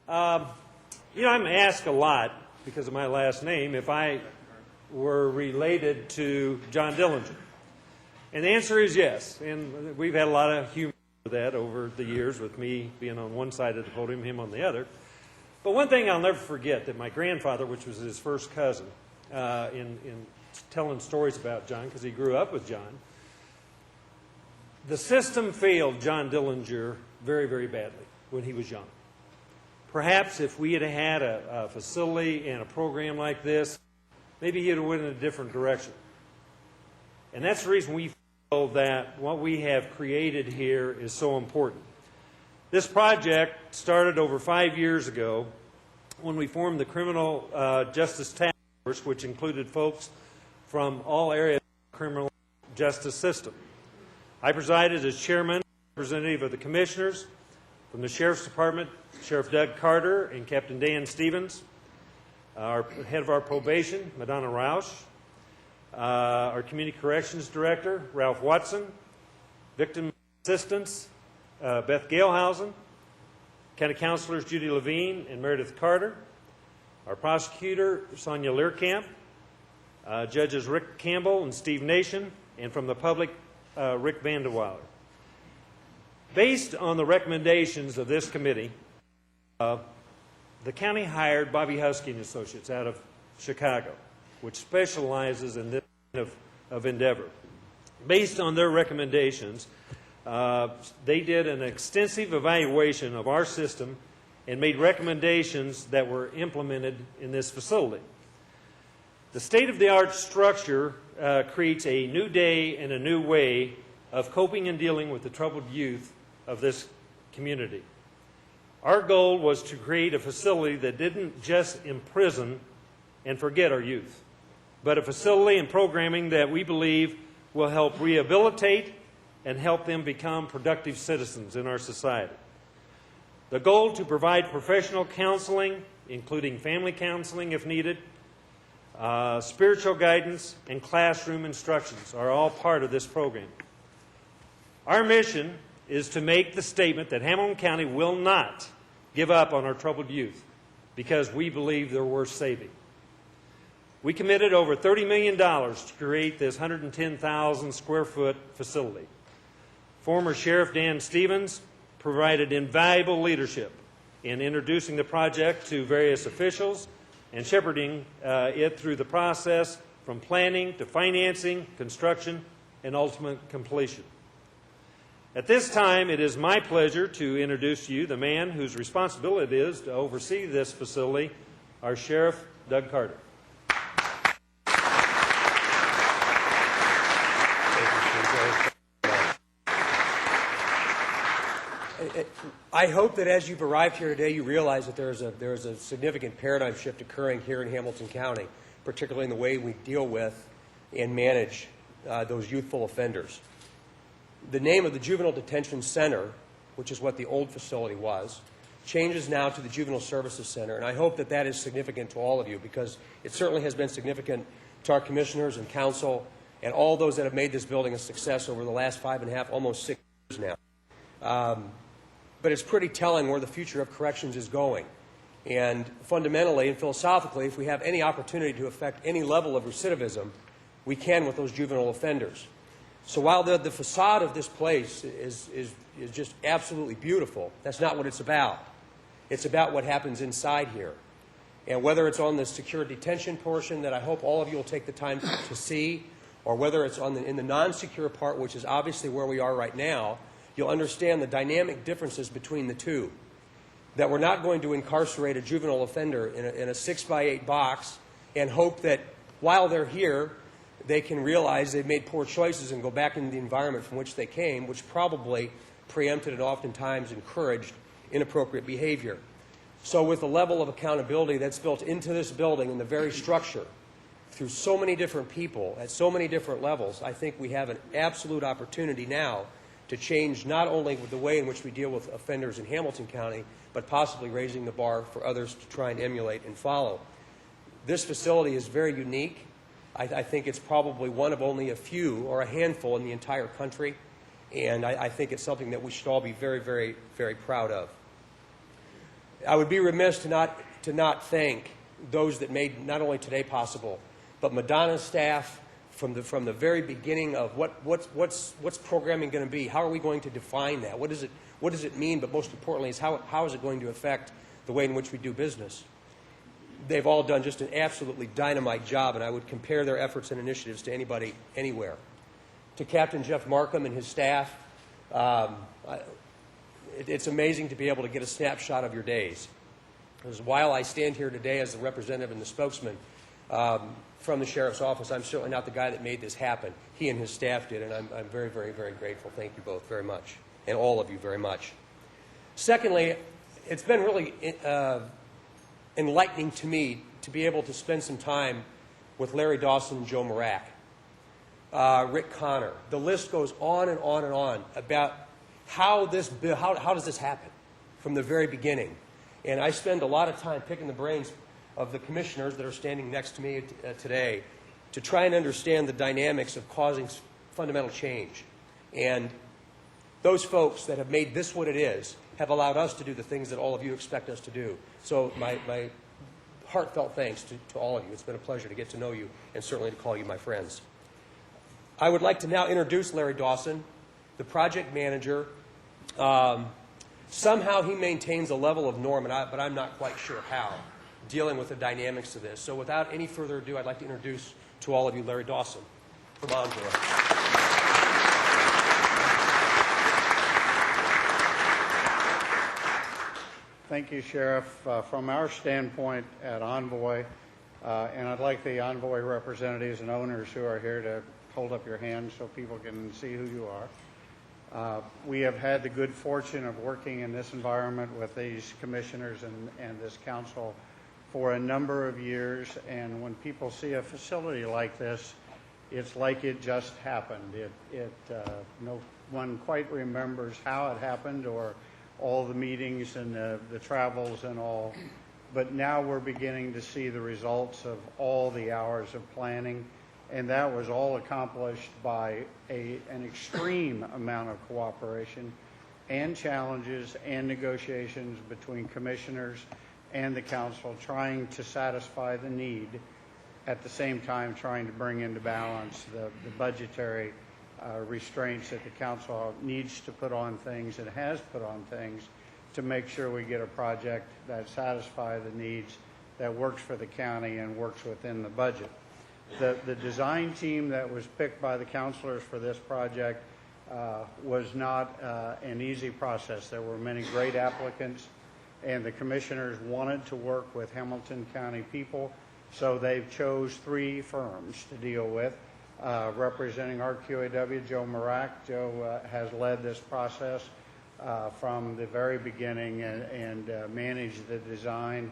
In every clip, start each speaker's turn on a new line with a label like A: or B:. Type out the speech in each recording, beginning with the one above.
A: You know, I'm asked a lot, because of my last name, if I were related to John Dillinger. And the answer is yes. And we've had a lot of humor with that over the years, with me being on one side of the podium, him on the other. But one thing I'll never forget, that my grandfather, which was his first cousin, in telling stories about John, because he grew up with John, the system failed John Dillinger very, very badly when he was young. Perhaps if we had had a facility and a program like this, maybe he'd have went in a different direction. And that's the reason we feel that what we have created here is so important. This project started over 5 years ago when we formed the Criminal Justice Task Force, which included folks from all areas of the criminal justice system. I presided as chairman, representative of the commissioners. From the Sheriff's Department, Sheriff Doug Carter and Captain Dan Stevens, our head of our probation, Madonna Roush, our Community Corrections Director, Ralph Watson, Victim Assistance, Beth Galehausen, County Counselors Judy Levine and Meredith Carter, our prosecutor, Sonia Learkamp, judges Rick Campbell and Steve Nation, and from the public, Rick Vandeweiler. Based on the recommendations of this committee, the county hired Bobby Husky and Associates out of Chicago, which specializes in this kind of endeavor. Based on their recommendations, they did an extensive evaluation of our system and made recommendations that were implemented in this facility. The state-of-the-art structure creates a new day and a new way of coping and dealing with the troubled youth of this community. Our goal was to create a facility that didn't just imprison and forget our youth, but a facility and programming that we believe will help rehabilitate and help them become productive citizens in our society. The goal to provide professional counseling, including family counseling if needed, spiritual guidance, and classroom instructions are all part of this program. Our mission is to make the statement that Hamilton County will not give up on our troubled youth because we believe they're worth saving. We committed over $30 million to create this 110,000 square foot facility. Former Sheriff Dan Stevens provided invaluable leadership in introducing the project to various officials and shepherding it through the process from planning to financing, construction, and ultimate completion. At this time, it is my pleasure to introduce to you the man whose responsibility it is to oversee this facility, our Sheriff, Doug Carter.
B: I hope that as you've arrived here today, you realize that there is a significant paradigm shift occurring here in Hamilton County, particularly in the way we deal with and manage those youthful offenders. The name of the Juvenile Detention Center, which is what the old facility was, changes now to the Juvenile Services Center, and I hope that that is significant to all of you because it certainly has been significant to our commissioners and council and all those that have made this building a success over the last 5.5, almost 6 years now. But it's pretty telling where the future of corrections is going. And fundamentally and philosophically, if we have any opportunity to affect any level of recidivism, we can with those juvenile offenders. So while the facade of this place is just absolutely beautiful, that's not what it's about. It's about what happens inside here. And whether it's on the secure detention portion that I hope all of you will take the time to see, or whether it's on in the non-secure part, which is obviously where we are right now, you'll understand the dynamic differences between the two. That we're not going to incarcerate a juvenile offender in a 6x8 box and hope that while they're here, they can realize they've made poor choices and go back into the environment from which they came, which probably preempted and oftentimes encouraged inappropriate behavior. So with the level of accountability that's built into this building and the very structure, through so many different people at so many different levels, I think we have an absolute opportunity now to change not only the way in which we deal with offenders in Hamilton County, but possibly raising the bar for others to try and emulate and follow. This facility is very unique. I think it's probably one of only a few or a handful in the entire country, and I think it's something that we should all be very, very, very proud of. I would be remiss to not thank those that made not only today possible, but Madonna's staff from the very beginning of what's programming going to be. How are we going to define that? What does it mean? But most importantly, is how is it going to affect the way in which we do business? They've all done just an absolutely dynamite job, and I would compare their efforts and initiatives to anybody anywhere. To Captain Jeff Markham and his staff, it's amazing to be able to get a snapshot of your days. Because while I stand here today as the representative and the spokesman from the Sheriff's Office, I'm certainly not the guy that made this happen. He and his staff did, and I'm very, very, very grateful. Thank you both very much, and all of you very much. Secondly, it's been really enlightening to me to be able to spend some time with Larry Dawson and Joe Marac, Rick Connor. The list goes on and on and on about how does this happen from the very beginning. And I spend a lot of time picking the brains of the commissioners that are standing next to me today to try and understand the dynamics of causing fundamental change. And those folks that have made this what it is have allowed us to do the things that all of you expect us to do. So my heartfelt thanks to all of you. It's been a pleasure to get to know you and certainly to call you my friends. I would like to now introduce Larry Dawson, the project manager. Somehow he maintains a level of norm, but I'm not quite sure how, dealing with the dynamics of this. So without any further ado, I'd like to introduce to all of you Larry Dawson from Envoy.
C: Thank you, Sheriff. From our standpoint at Envoy, and I'd like the Envoy representatives and owners who are here to hold up your hands so people can see who you are. We have had the good fortune of working in this environment with these commissioners and this council for a number of years, and when people see a facility like this, it's like it just happened. No one quite remembers how it happened or all the meetings and the travels and all, but now we're beginning to see the results of all the hours of planning. And that was all accomplished by an extreme amount of cooperation and challenges and negotiations between commissioners and the council, trying to satisfy the need, at the same time trying to bring into balance the budgetary restraints that the council needs to put on things and has put on things to make sure we get a project that satisfies the needs, that works for the county and works within the budget. The design team that was picked by the councilors for this project was not an easy process. There were many great applicants, and the commissioners wanted to work with Hamilton County people, so they've chose 3 firms to deal with. Representing RQAW, Joe Marac. Joe has led this process from the very beginning and managed the design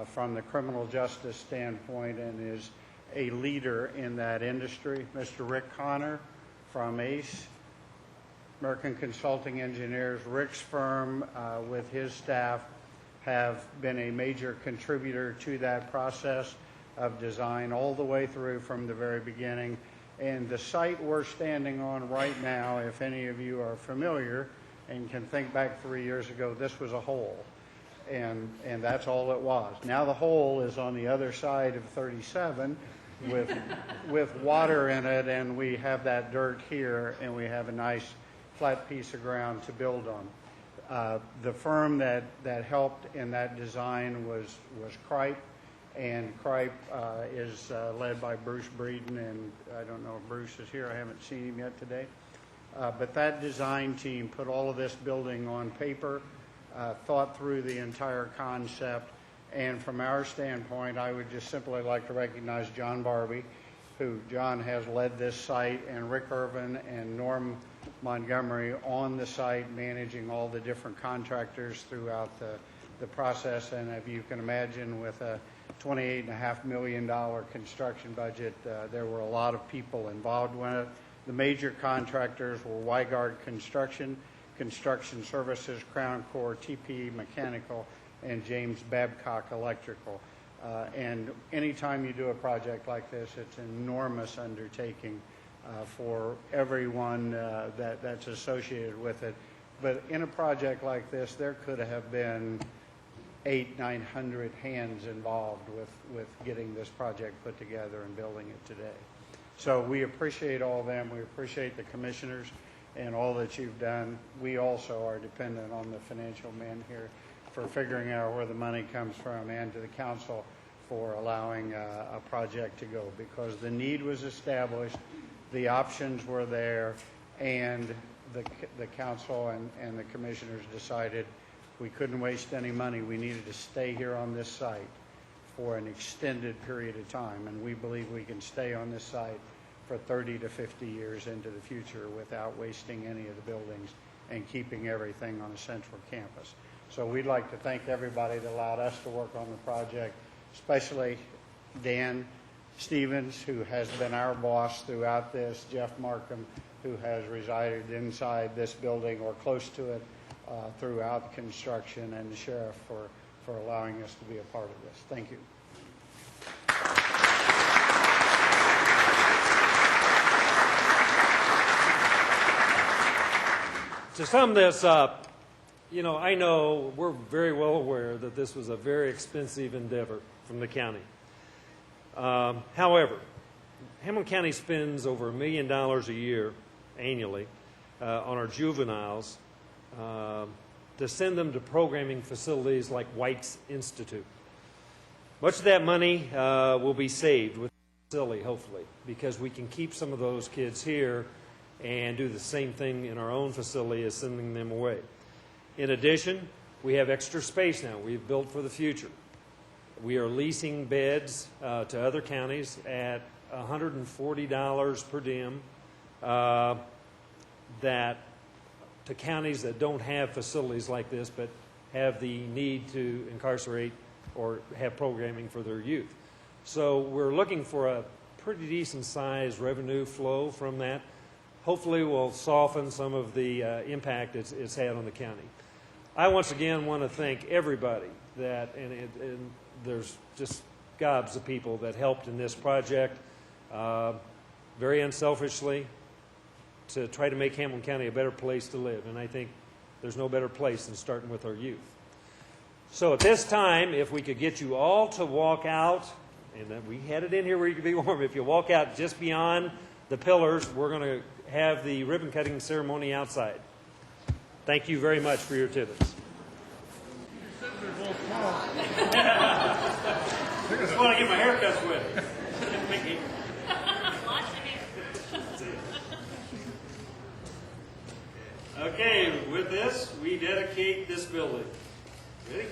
C: from the criminal justice standpoint and is a leader in that industry. Mr. Rick Connor from ACE, American Consulting Engineers. Rick's firm with his staff have been a major contributor to that process of design all the way through from the very beginning. And the site we're standing on right now, if any of you are familiar and can think back 3 years ago, this was a hole. And that's all it was. Now the hole is on the other side of 37 with water in it, and we have that dirt here, and we have a nice flat piece of ground to build on. The firm that helped in that design was Kripe, and Kripe is led by Bruce Breeden, and I don't know if Bruce is here. I haven't seen him yet today. But that design team put all of this building on paper, thought through the entire concept, and from our standpoint, I would just simply like to recognize John Barbie, who John has led this site, and Rick Irvin and Norm Montgomery on the site, managing all the different contractors throughout the process. And if you can imagine, with a $28.5 million construction budget, there were a lot of people involved with it. The major contractors were Weigard Construction, Construction Services, Crown Core, TPE Mechanical, and James Babcock Electrical. And anytime you do a project like this, it's an enormous undertaking for everyone that's associated with it. But in a project like this, there could have been 900 hands involved with getting this project put together and building it today. So we appreciate all of them. We appreciate the commissioners and all that you've done. We also are dependent on the financial men here for figuring out where the money comes from, and to the council for allowing a project to go, because the need was established, the options were there, and the council and the commissioners decided we couldn't waste any money. We needed to stay here on this site for an extended period of time, and we believe we can stay on this site for 30 to 50 years into the future without wasting any of the buildings and keeping everything on a central campus. So we'd like to thank everybody that allowed us to work on the project, especially Dan Stevens, who has been our boss throughout this, Jeff Markham, who has resided inside this building or close to it throughout construction, and the sheriff for allowing us to be a part of this. Thank you.
A: To sum this up, I know we're very well aware that this was a very expensive endeavor from the county. However, Hamilton County spends over $1 million a year annually on our juveniles to send them to programming facilities like White's Institute. Much of that money will be saved with the facility, hopefully, because we can keep some of those kids here and do the same thing in our own facility as sending them away. In addition, we have extra space now we've built for the future. We are leasing beds to other counties at $140 per diem, that to counties that don't have facilities like this but have the need to incarcerate or have programming for their youth. So we're looking for a pretty decent sized revenue flow from that. Hopefully will soften some of the impact it's had on the county. I once again want to thank everybody that, and there's just gobs of people that helped in this project very unselfishly to try to make Hamilton County a better place to live. And I think there's no better place than starting with our youth. So at this time, if we could get you all to walk out, and we had it in here where you could be warm. If you walk out just beyond the pillars, we're going to have the ribbon cutting ceremony outside. Thank you very much for your attendance. I just want to get my haircuts with. Okay, with this, we dedicate this building. Ready?